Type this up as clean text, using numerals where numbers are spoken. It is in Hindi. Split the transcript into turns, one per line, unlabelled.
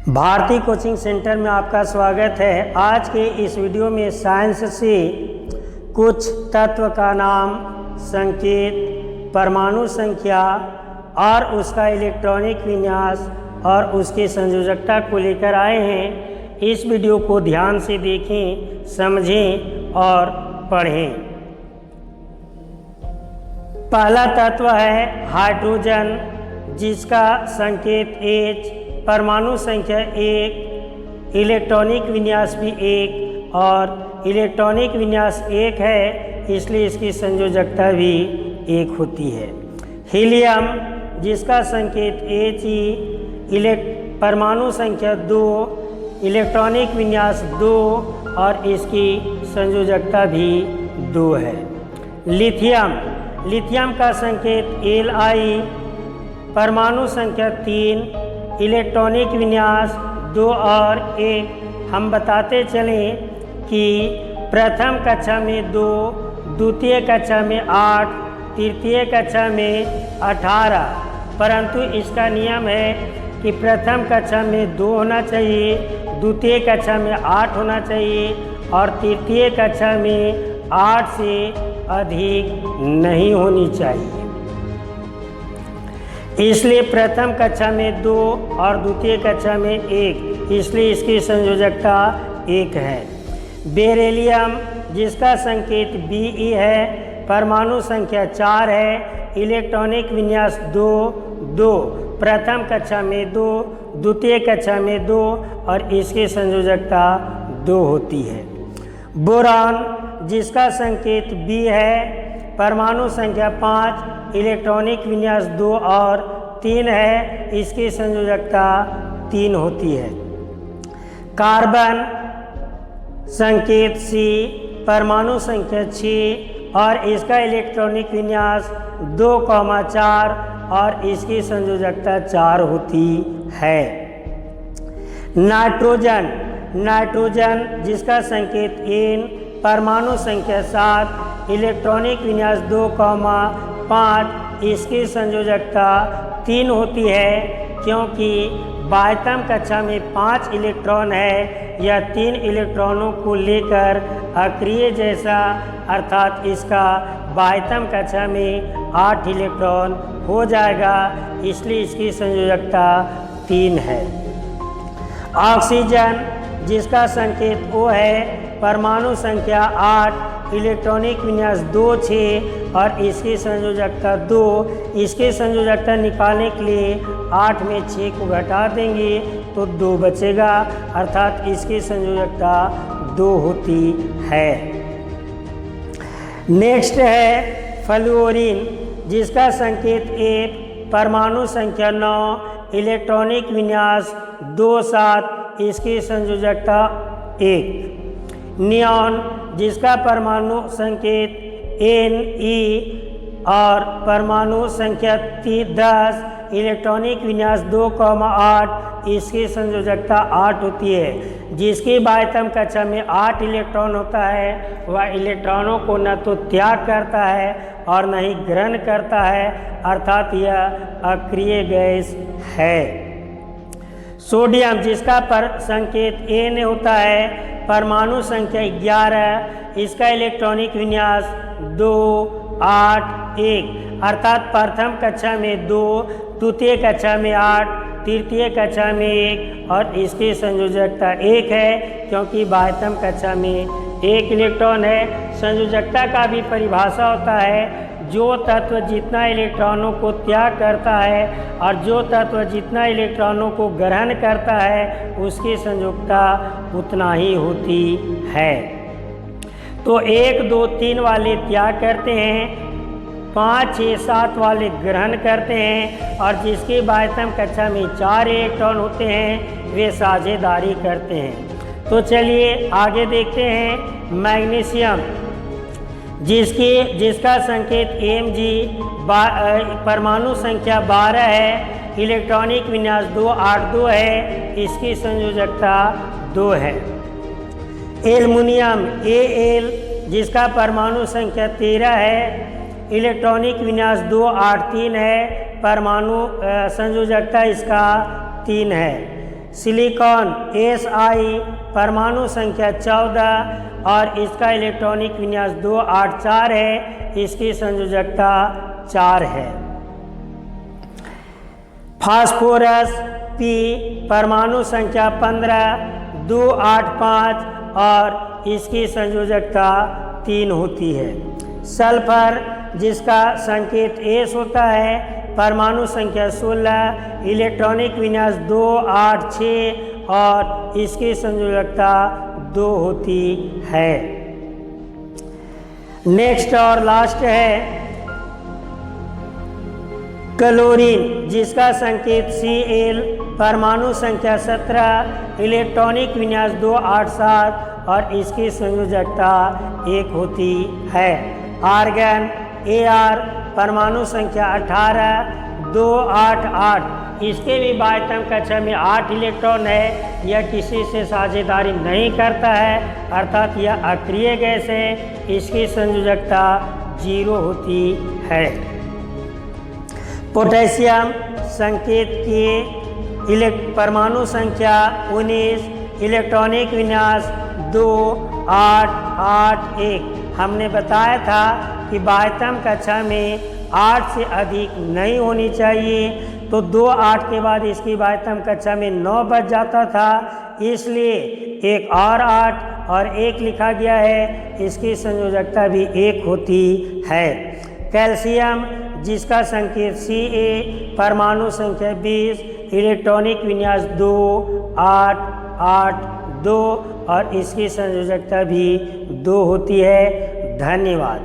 भारती कोचिंग सेंटर में आपका स्वागत है। आज के इस वीडियो में साइंस से कुछ तत्व का नाम, संकेत, परमाणु संख्या और उसका इलेक्ट्रॉनिक विन्यास और उसकी संयोजकता को लेकर आए हैं। इस वीडियो को ध्यान से देखें, समझें और पढ़ें। पहला तत्व है हाइड्रोजन, जिसका संकेत H, परमाणु संख्या 1, इलेक्ट्रॉनिक विन्यास भी 1 और इलेक्ट्रॉनिक विन्यास 1 है, इसलिए इसकी संयोजकता भी 1 होती है। हीलियम, जिसका संकेत He, परमाणु संख्या 2, इलेक्ट्रॉनिक विन्यास 2 और इसकी संयोजकता भी 2 है। लिथियम का संकेत Li, परमाणु संख्या 3, इलेक्ट्रॉनिक विन्यास 2 और 1। हम बताते चलें कि प्रथम कक्षा में 2, द्वितीय कक्षा में 8, तृतीय कक्षा में 18, परंतु इसका नियम है कि प्रथम कक्षा में 2 होना चाहिए, द्वितीय कक्षा में 8 होना चाहिए और तृतीय कक्षा में 8 से अधिक नहीं होनी चाहिए। इसलिए प्रथम कक्षा में 2 और द्वितीय कक्षा में 1, इसलिए इसकी संयोजकता 1 है। बेरिलियम, जिसका संकेत Be है, परमाणु संख्या 4 है, इलेक्ट्रॉनिक विन्यास 2, प्रथम कक्षा में 2, द्वितीय कक्षा में 2 और इसकी संयोजकता 2 होती है। बोरान, जिसका संकेत B है, परमाणु संख्या 5, इलेक्ट्रॉनिक विन्यास 2 और 3 है, इसकी संयोजकता 3 होती है। कार्बन, संकेत C, परमाणु संख्या 6 और इसका इलेक्ट्रॉनिक विन्यास 2,4 और इसकी संयोजकता 4 होती है। नाइट्रोजन, जिसका संकेत N, परमाणु संख्या 7, इलेक्ट्रॉनिक विन्यास 2,5, इसकी संयोजकता 3 होती है, क्योंकि बाह्यतम कक्षा में 5 इलेक्ट्रॉन है। यह 3 इलेक्ट्रॉनों को लेकर अक्रिय जैसा, अर्थात इसका बाह्यतम कक्षा में 8 इलेक्ट्रॉन हो जाएगा, इसलिए इसकी संयोजकता 3 है। ऑक्सीजन, जिसका संकेत O है, परमाणु संख्या 8, इलेक्ट्रॉनिक विन्यास 2, 6 और इसकी संयोजकता 2। इसकी संयोजकता निकालने के लिए 8 में 6 को घटा देंगे तो 2 बचेगा, अर्थात इसकी संयोजकता 2 होती है। नेक्स्ट है फ्लोरीन, जिसका संकेत F, परमाणु संख्या 9, इलेक्ट्रॉनिक विन्यास 2, 7, इसकी संयोजकता 1। नियॉन, जिसका परमाणु संकेत Ne और परमाणु संख्या 10, इलेक्ट्रॉनिक विन्यास 2,8, इसकी संयोजकता 8 होती है। जिसकी बाह्यतम कक्षा में 8 इलेक्ट्रॉन होता है, वह इलेक्ट्रॉनों को न तो त्याग करता है और न ही ग्रहण करता है, अर्थात यह अक्रिय गैस है। सोडियम, जिसका संकेत Na होता है, परमाणु संख्या 11, इसका इलेक्ट्रॉनिक विन्यास 2, 8, 1, अर्थात प्रथम कक्षा में 2, द्वितीय कक्षा में 8, तृतीय कक्षा में 1 और इसकी संयोजकता 1 है, क्योंकि बाह्यतम कक्षा में 1 इलेक्ट्रॉन है। संयोजकता का भी परिभाषा होता है, जो तत्व जितना इलेक्ट्रॉनों को त्याग करता है और जो तत्व जितना इलेक्ट्रॉनों को ग्रहण करता है, उसकी संयोजकता उतना ही होती है। तो 1, 2, 3 वाले त्याग करते हैं, 5, 6, 7 वाले ग्रहण करते हैं और जिसकी बाह्यतम कक्षा में 4 इलेक्ट्रॉन होते हैं, वे साझेदारी करते हैं। तो चलिए आगे देखते हैं। मैग्नीशियम, जिसका संकेत Mg, परमाणु संख्या 12 है, इलेक्ट्रॉनिक विन्यास 282 है, इसकी संयोजकता 2 है। एल्युमिनियम Al, जिसका परमाणु संख्या 13 है, इलेक्ट्रॉनिक विन्यास 283 है, परमाणु संयोजकता इसका 3 है। सिलिकॉन Si परमाणु संख्या 14 और इसका इलेक्ट्रॉनिक विन्यास 284 है, इसकी संयोजकता 4 है। फास्फोरस P परमाणु संख्या 15 285 और इसकी संयोजकता 3 होती है। सल्फर जिसका संकेत S होता है, परमाणु संख्या 16, इलेक्ट्रॉनिक विन्यास 286 और इसकी संयोजकता 2 होती है। नेक्स्ट और लास्ट है क्लोरीन जिसका संकेत Cl, परमाणु संख्या 17, इलेक्ट्रॉनिक विन्यास 287 और इसकी संयोजकता 1 होती है। आर्गन Ar परमाणु संख्या 18 288, इसके भी बाह्यतम कक्षा में 8 इलेक्ट्रॉन है। यह किसी से साझेदारी नहीं करता है, अर्थात यह अक्रिय गैस है, इसकी संयोजकता 0 होती है। पोटेशियम संकेत के परमाणु संख्या 19, इलेक्ट्रॉनिक विन्यास 2881। हमने बताया था कि बाह्यतम कक्षा में 8 से अधिक नहीं होनी चाहिए, तो 2 8 के बाद इसकी बाह्यतम कक्षा में 9 बच जाता था, इसलिए एक और 8 और 1 लिखा गया है, इसकी संयोजकता भी 1 होती है। कैल्शियम जिसका संकेत Ca, परमाणु संख्या 20, इलेक्ट्रॉनिक विन्यास 2882 और इसकी संयोजकता भी 2 होती है। धन्यवाद।